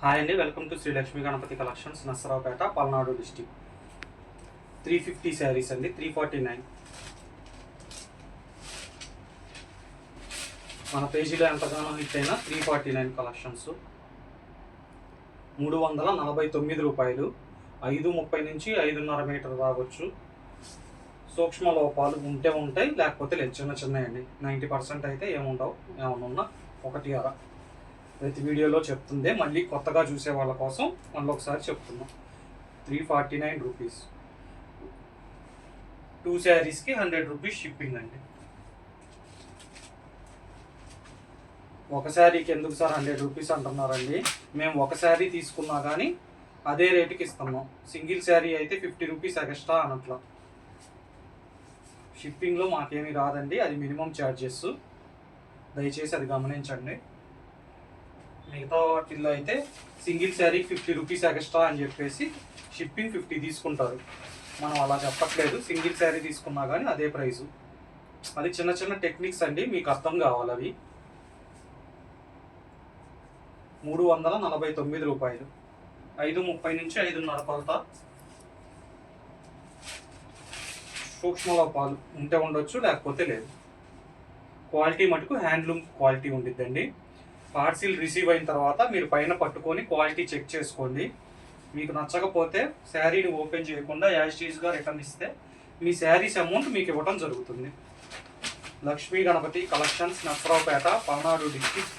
Hi అండి, welcome to Shri Lakshmi Ganapati collections, Narasaraopet, Palnadu district. 350 sarees అండి, 349. మన పేజీలో ఎంతగానో హిట్ అయిన 349 కలెక్షన్స్. 349 రూపాయలు. 5:30 నుంచి 5:30 మీటర్ రావచ్చు. సూక్ష్మ లోపాలు ఉంటే ఉంటాయి, లేకపోతే లేదు. చిన్న చిన్నయండి. 90% అయితే ఏముండవు. ఏమన్నా ఉన్నా ఒకటి అర. ప్రతి వీడియోలో చెప్తుందే, మళ్ళీ కొత్తగా చూసే వాళ్ళ కోసం మళ్ళీ ఒకసారి చెప్తున్నాం. 349 రూపీస్. 2 శారీస్కి 100 రూపీస్ షిప్పింగ్ అండి. ఒక శారీకి ఎందుకు సార్ 100 రూపీస్ అంటున్నారండి? మేము ఒక శారీ తీసుకున్నా కానీ అదే రేటుకి ఇస్తున్నాం. సింగిల్ శారీ అయితే 50 రూపీస్ ఎక్స్ట్రా అనట్లా. షిప్పింగ్లో మాకేమీ రాదండి, అది మినిమం ఛార్జెస్. దయచేసి అది గమనించండి. మిగతా వాటిల్లో అయితే సింగిల్ శారీకి 50 రూపీస్ ఎక్స్ట్రా అని చెప్పేసి షిప్పింగ్ 50 తీసుకుంటారు. మనం అలా చెప్పట్లేదు. సింగిల్ శారీ తీసుకున్నా కానీ అదే ప్రైజు. అది చిన్న చిన్న టెక్నిక్స్ అండి, మీకు అర్థం కావాలి అవి. 349 రూపాయలు. 5:30 నుంచి 5:30 కొలత. సూక్ష్మ లోపాలు ఉంటే ఉండొచ్చు, లేకపోతే లేదు. క్వాలిటీ మటుకు హ్యాండ్లూమ్ క్వాలిటీ ఉండిద్దండి. పార్సిల్ రిసీవ్ అయిన తర్వాత మీరు పైన పట్టుకొని క్వాలిటీ చెక్ చేసుకోండి. మీకు నచ్చకపోతే శారీని ఓపెన్ చేయకుండా యాజ్-టీజ్గా రిటర్న్ ఇస్తే మీ శారీస్ అమౌంట్ మీకు ఇవ్వడం జరుగుతుంది. Lakshmi Ganapati collections, Narasaraopet, Palnadu district.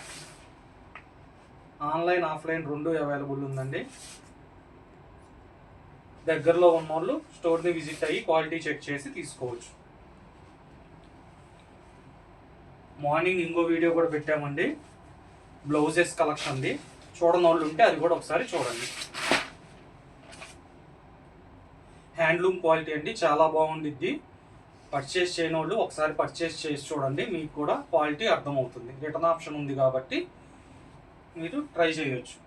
Online, offline రెండు అవైలబుల్ ఉందండి. దగ్గరలో ఉన్నోళ్ళు స్టోర్ని విజిట్ అయ్యి క్వాలిటీ చెక్ చేసి తీసుకోవచ్చు. మార్నింగ్ ఇంకో వీడియో కూడా పెట్టామండి, బ్లౌజెస్ కలెక్షన్ది. చూడని వాళ్ళు ఉంటే అది కూడా ఒకసారి చూడండి. హ్యాండ్లూమ్ క్వాలిటీ అండి, చాలా బాగుండిద్ది. పర్చేస్ చేయని వాళ్ళు ఒకసారి పర్చేస్ చేసి చూడండి, మీకు కూడా క్వాలిటీ అర్థమవుతుంది. రిటర్న్ ఆప్షన్ ఉంది కాబట్టి మీరు ట్రై చేయొచ్చు.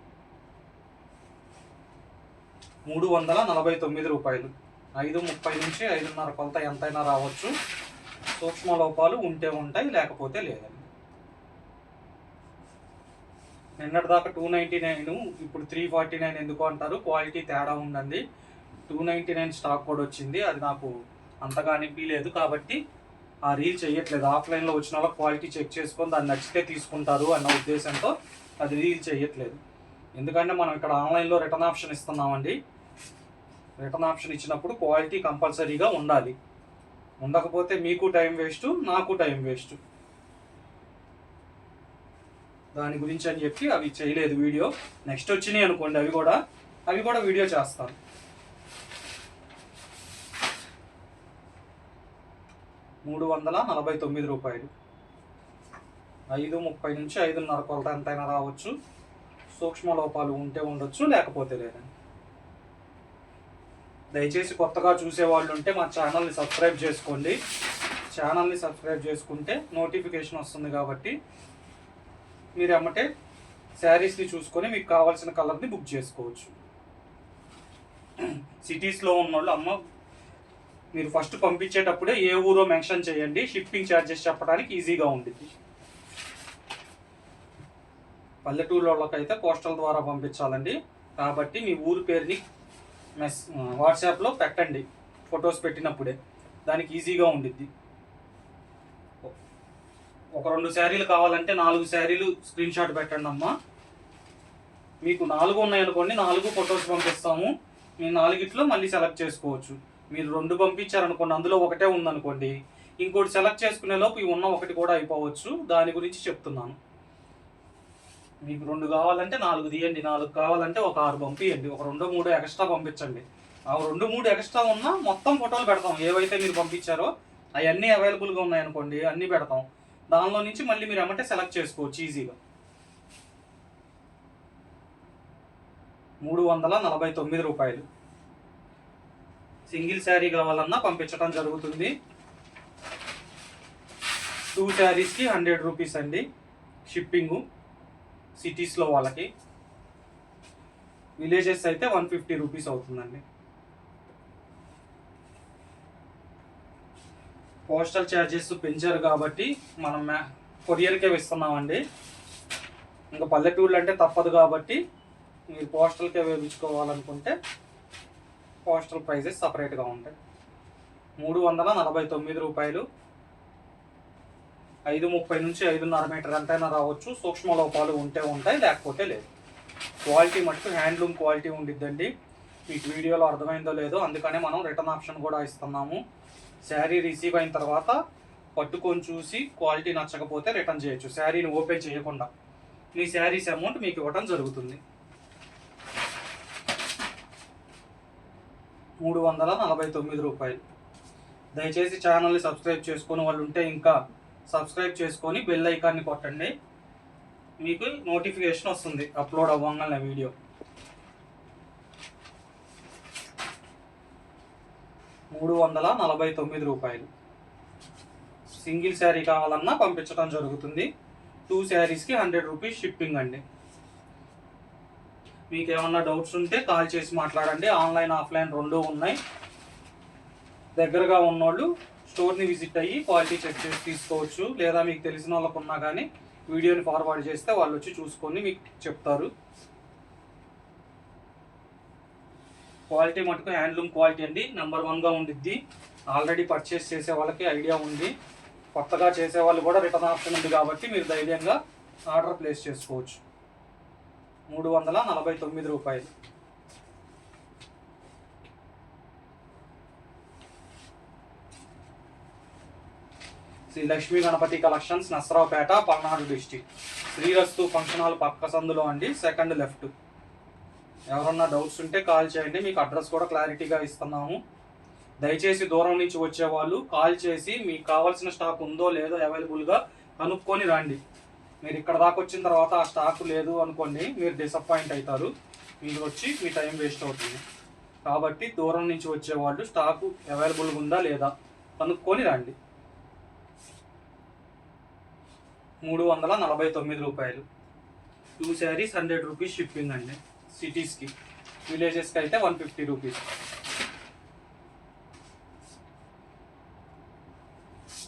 349 రూపాయలు. 5:30 నుంచి 5:30 కొలత ఎంతైనా రావచ్చు. సూక్ష్మ లోపాలు ఉంటే ఉంటాయి, లేకపోతే లేదండి. నిన్నటి దాకా 299, ఇప్పుడు 349 ఎందుకు అంటారు? క్వాలిటీ తేడా ఉందండి. 299 స్టాక్ కూడా వచ్చింది, అది నాకు అంతగా అనిపించలేదు కాబట్టి ఆ రీల్ చేయట్లేదు. ఆఫ్లైన్లో వచ్చిన వాళ్ళకి క్వాలిటీ చెక్ చేసుకొని దాన్ని నచ్చితే తీసుకుంటారు అన్న ఉద్దేశంతో అది రీల్ చేయట్లేదు. ఎందుకంటే మనం ఇక్కడ ఆన్లైన్లో రిటర్న్ ఆప్షన్ ఇస్తున్నామండి. రిటర్న్ ఆప్షన్ ఇచ్చినప్పుడు క్వాలిటీ కంపల్సరీగా ఉండాలి. ఉండకపోతే మీకు టైం వేస్ట్, నాకు టైం వేస్ట్. దాని గురించి అని చెప్పి అవి చేయలేదు వీడియో. నెక్స్ట్ వచ్చినాయి అనుకోండి, అవి కూడా వీడియో చేస్తాను. ₹349. 5:30 నుంచి 5:30 కొలత ఎంతైనా రావచ్చు. సూక్ష్మ లోపాలు ఉంటే ఉండొచ్చు, లేకపోతే లేదండి. దయచేసి కొత్తగా చూసేవాళ్ళు ఉంటే మా ఛానల్ని సబ్స్క్రైబ్ చేసుకోండి. ఛానల్ని సబ్స్క్రైబ్ చేసుకుంటే నోటిఫికేషన్ వస్తుంది కాబట్టి మీరు ఎమ్మటే శారీస్ని చూసుకొని మీకు కావాల్సిన కలర్ని బుక్ చేసుకోవచ్చు. సిటీస్లో ఉన్నోళ్ళు మీరు ఫస్ట్ పంపించేటప్పుడే ఏ ఊరో మెన్షన్ చేయండి, షిప్పింగ్ ఛార్జెస్ చెప్పడానికి ఈజీగా ఉంటుంది. పల్లెటూరు వాళ్ళకైతే పోస్టల్ ద్వారా పంపించాలండి, కాబట్టి మీ ఊరు పేరుని వాట్సాప్లో పెట్టండి ఫొటోస్ పెట్టినప్పుడే, దానికి ఈజీగా ఉండిద్ది. ఒక 2 శారీలు కావాలంటే 4 శారీలు స్క్రీన్ షాట్ పెట్టండి అమ్మా. మీకు 4 ఉన్నాయనుకోండి, 4 ఫొటోస్ పంపిస్తాము. మీ 4గిట్లో మళ్ళీ సెలెక్ట్ చేసుకోవచ్చు. మీరు 2 పంపించారనుకోండి, అందులో ఒకటే ఉందనుకోండి, ఇంకోటి సెలెక్ట్ చేసుకునే లోపు ఈ ఉన్న ఒకటి కూడా అయిపోవచ్చు. దాని గురించి చెప్తున్నాను. మీకు 2 కావాలంటే 4 తీయండి, 4 కావాలంటే ఒక 6 పంపించండి, ఒక 2-3 ఎక్స్ట్రా పంపించండి. ఆ 2-3 ఎక్స్ట్రా ఉన్నా మొత్తం ఫోటోలు పెడతాం. ఏవైతే మీరు పంపించారో అవన్నీ అవైలబుల్గా ఉన్నాయనుకోండి, అన్నీ పెడతాం. దానిలో నుంచి మళ్ళీ మీరు ఏమంటే సెలెక్ట్ చేసుకోవచ్చు ఈజీగా. 349 రూపాయలు. సింగిల్ శారీ కావాలన్నా పంపించడం జరుగుతుంది. 2 శారీస్కి 100 రూపీస్ అండి షిప్పింగు. సిటీస్లో వాళ్ళకి. విలేజెస్ అయితే 150 రూపీస్ అవుతుందండి. పోస్టల్ ఛార్జెస్ పెంచారు కాబట్టి మనం కొరియర్కే ఇస్తున్నామండి. ఇంకా పల్లెటూళ్ళు అంటే తప్పదు కాబట్టి మీరు పోస్టల్కే వేయించుకోవాలనుకుంటే పోస్టల్ ప్రైజెస్ సపరేట్గా ఉంటాయి. 349 రూపాయలు. 5.30 నుంచి 5.5 మీటర్ ఎంతైనా రావచ్చు. సూక్ష్మ లోపాలు ఉంటే ఉంటాయి, లేకపోతే లేదు. క్వాలిటీ మటుకు హ్యాండ్లూమ్ క్వాలిటీ ఉండిద్దండి. మీకు వీడియోలో అర్థమైందో లేదో, అందుకనే మనం రిటర్న్ ఆప్షన్ కూడా ఇస్తున్నాము. శారీ రిసీవ్ అయిన తర్వాత పట్టుకొని చూసి క్వాలిటీ నచ్చకపోతే రిటర్న్ చేయొచ్చు, శారీని ఓపెన్ చేయకుండా. మీ శారీస్ అమౌంట్ మీకు ఇవ్వడం జరుగుతుంది. 349 రూపాయలు. దయచేసి ఛానల్ని సబ్స్క్రైబ్ చేసుకుని వాళ్ళు ఉంటే ఇంకా సబ్స్క్రైబ్ చేసుకొని బెల్ ఐకాన్ని కొట్టండి, మీకు నోటిఫికేషన్ వస్తుంది అప్లోడ్ అవ్వగానే వీడియో. 349 రూపాయలు. సింగిల్ శారీ కావాలన్నా పంపించడం జరుగుతుంది. 2 శారీస్కి 100 రూపీస్ షిప్పింగ్ అండి. మీకు ఏమన్నా డౌట్స్ ఉంటే కాల్ చేసి మాట్లాడండి. ఆన్లైన్ ఆఫ్లైన్ రెండూ ఉన్నాయి. దగ్గరగా ఉన్నోళ్ళు స్టోర్ని విజిట్ అయ్యి క్వాలిటీ చెక్ చేసి తీసుకోవచ్చు. లేదా మీకు తెలిసిన వాళ్ళకు ఉన్నా కానీ వీడియోని ఫార్వర్డ్ చేస్తే వాళ్ళు వచ్చి చూసుకొని మీకు చెప్తారు. క్వాలిటీ మటుకు హ్యాండ్లూమ్ క్వాలిటీ అండి, నెంబర్ 1గా ఉండిద్ది. ఆల్రెడీ పర్చేస్ చేసే వాళ్ళకి ఐడియా ఉంది. కొత్తగా చేసే వాళ్ళు కూడా రిటర్న్ ఆప్షన్ ఉంది కాబట్టి మీరు ధైర్యంగా ఆర్డర్ ప్లేస్ చేసుకోవచ్చు. 349 రూపాయలు. Shri Lakshmi Ganapati collections, Narasaraopet, Palnadu district. Srirastu function hall పక్క సందులో అండి, సెకండ్ లెఫ్ట్. ఎవరన్నా డౌట్స్ ఉంటే కాల్ చేయండి, మీకు అడ్రస్ కూడా క్లారిటీగా ఇస్తున్నాము. దయచేసి దూరం నుంచి వచ్చేవాళ్ళు కాల్ చేసి మీకు కావాల్సిన స్టాక్ ఉందో లేదో అవైలబుల్గా కనుక్కొని రండి. మీరు ఇక్కడ దాకా వచ్చిన తర్వాత ఆ స్టాక్ లేదు అనుకోండి, మీరు డిసప్పాయింట్ అవుతారు. మీరు వచ్చి మీ టైం వేస్ట్ అవుతుంది. కాబట్టి దూరం నుంచి వచ్చేవాళ్ళు స్టాకు అవైలబుల్గా ఉందా లేదా కనుక్కొని రండి. 349 రూపాయలు. 2 శారీస్ 100 రూపీస్ షిప్పింగ్ అండి. సిటీస్కి, విలేజెస్కి అయితే 150 రూపీస్.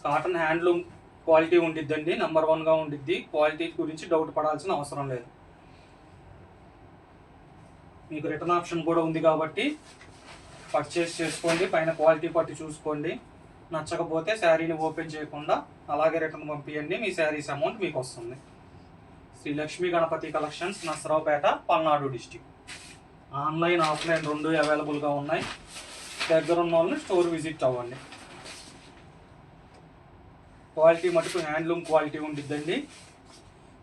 కాటన్ హ్యాండ్లూమ్ క్వాలిటీ ఉండిద్దండి, నెంబర్ 1గా ఉండిద్ది. క్వాలిటీ గురించి డౌట్ పడాల్సిన అవసరం లేదు. మీకు రిటర్న్ ఆప్షన్ కూడా ఉంది కాబట్టి పర్చేస్ చేసుకోండి, పైన క్వాలిటీ పట్టి చూసుకోండి. నచ్చకపోతే శారీని ఓపెన్ చేయకుండా అలాగే రిటర్న్ పంపించండి, మీ శారీస్ అమౌంట్ మీకు వస్తుంది. Shri Lakshmi Ganapati collections, Narasaraopet, Palnadu district. Online offline రెండు అవైలబుల్గా ఉన్నాయి. దగ్గర ఉన్న వాళ్ళని స్టోర్ విజిట్ అవ్వండి. క్వాలిటీ మటుకు హ్యాండ్లూమ్ క్వాలిటీ ఉండిద్దండి.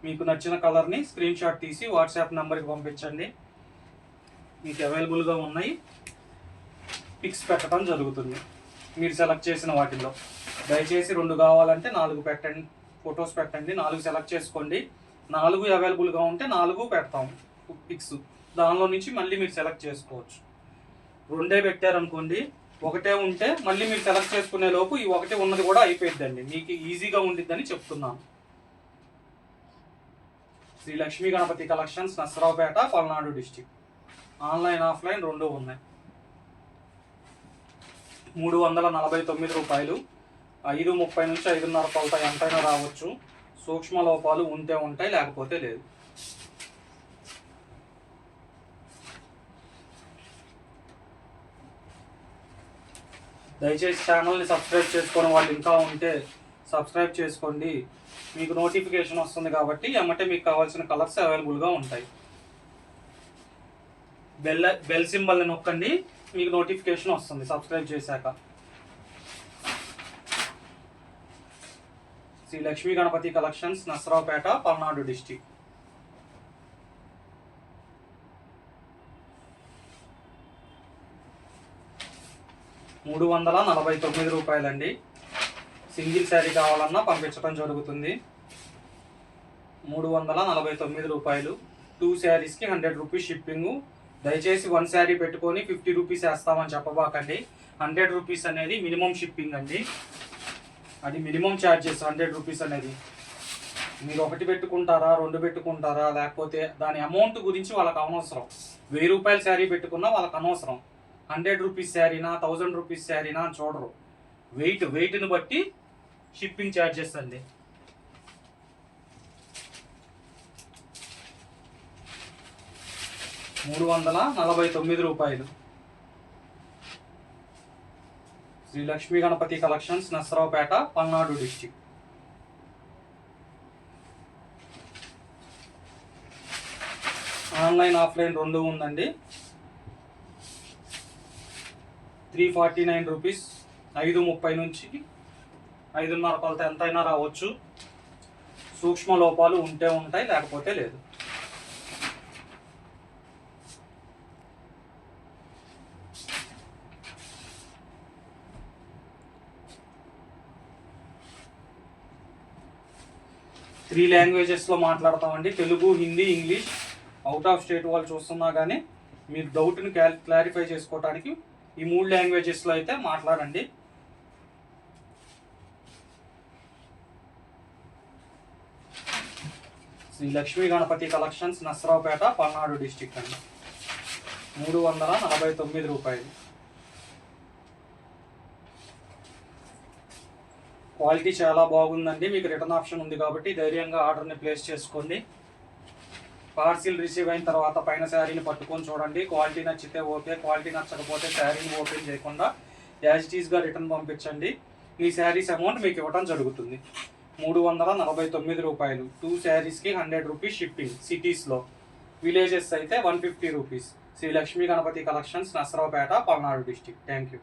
మీకు నచ్చిన కలర్ని స్క్రీన్ షాట్ తీసి వాట్సాప్ నెంబర్కి పంపించండి. మీకు అవైలబుల్గా ఉన్నాయి, పిక్స్ పెట్టడం జరుగుతుంది మీరు సెలెక్ట్ చేసిన వాటిల్లో. దయచేసి 2 కావాలంటే 4 పెట్టండి, ఫొటోస్ పెట్టండి. 4 సెలెక్ట్ చేసుకోండి. 4 అవైలబుల్గా ఉంటే 4 పెడతాము పిక్స్. దానిలో నుంచి మళ్ళీ మీరు సెలెక్ట్ చేసుకోవచ్చు. 2 పెట్టారనుకోండి, 1 ఉంటే మళ్ళీ మీరు సెలెక్ట్ చేసుకునే లోపు ఈ 1 ఉన్నది కూడా అయిపోయిద్దండి. మీకు ఈజీగా ఉండిద్దని చెప్తున్నాను. Shri Lakshmi Ganapati collections, Narasaraopet, Palnadu district. Online offline రెండు ఉన్నాయి. 349 రూపాయలు. 5.30 నుంచి 5.5 కొలత ఎంతైనా రావచ్చు. సూక్ష్మ లోపాలు ఉంటే ఉంటాయి, లేకపోతే లేదు. దయచేసి ఛానల్ని సబ్స్క్రైబ్ చేసుకునే వాళ్ళు ఇంకా ఉంటే సబ్స్క్రైబ్ చేసుకోండి. మీకు నోటిఫికేషన్ వస్తుంది కాబట్టి ఎమ్మటే మీకు కావాల్సిన కలర్స్ అవైలబుల్గా ఉంటాయి. బెల్ సింబల్ని నొక్కండి, మీకు నోటిఫికేషన్ వస్తుంది సబ్స్క్రైబ్ చేశాక. Shri Lakshmi Ganapati collections, Narasaraopet, Palnadu district. రూపాయలు అండి. సింగిల్ శారీ కావాలన్నా పంపించడం జరుగుతుంది. 349 రూపాయలు. 2 శారీస్కి 100 రూపీస్ షిప్పింగు. దయచేసి 1 శారీ పెట్టుకొని 50 రూపీస్ వేస్తామని చెప్పబాకండి. 100 రూపీస్ అనేది మినిమం షిప్పింగ్ అండి, అది మినిమం ఛార్జెస్. 100 రూపీస్ అనేది మీరు 1 పెట్టుకుంటారా, 2 పెట్టుకుంటారా, లేకపోతే దాని అమౌంట్ గురించి వాళ్ళకి అనవసరం. 1000 రూపాయల శారీ పెట్టుకున్నా వాళ్ళకి అనవసరం. 100 రూపీస్ శారీనా, 1000 రూపీస్ శారీనా అని చూడరు. వెయిట్ని బట్టి షిప్పింగ్ ఛార్జెస్ అండి. రూపాయలు. Shri Lakshmi Ganapati collections, Narasaraopet, Palnadu district. Online offline రెండు ఉందండి. 349 రూపీస్. 5:30 నుంచి 5:30 కొలత ఎంతైనా రావచ్చు. సూక్ష్మ లోపాలు ఉంటే ఉంటాయి, లేకపోతే లేదు. త్రీ లాంగ్వేజెస్లో మాట్లాడతామండి, Telugu, Hindi, English. Out of state వాళ్ళు చూస్తున్నా కానీ మీరు డౌట్ని క్లారిఫై చేసుకోవడానికి ఈ 3 లాంగ్వేజెస్లో అయితే మాట్లాడండి. శ్రీ లక్ష్మీ గణపతి కలెక్షన్స్, నసరావుపేట, పల్నాడు డిస్టిక్ అండి. 349 రూపాయలు. క్వాలిటీ చాలా బాగుందండి. మీకు రిటర్న్ ఆప్షన్ ఉంది కాబట్టి ధైర్యంగా ఆర్డర్ని ప్లేస్ చేసుకోండి. పార్సిల్ రిసీవ్ అయిన తర్వాత పైన శారీని పట్టుకొని చూడండి. క్వాలిటీ నచ్చితే ఓకే, క్వాలిటీ నచ్చకపోతే శారీని ఓపెన్ చేయకుండా యాజ్ ఇట్ ఈస్గా రిటర్న్ పంపించండి. ఈ శారీస్ అమౌంట్ మీకు ఇవ్వడం జరుగుతుంది. 349 రూపాయలు. 2 శారీస్కి 100 రూపీస్ షిప్పింగ్. సిటీస్లో, విలేజెస్ అయితే 150 rupees. Shri Lakshmi Ganapati collections, Narasaraopet, Palnadu district. Thank you.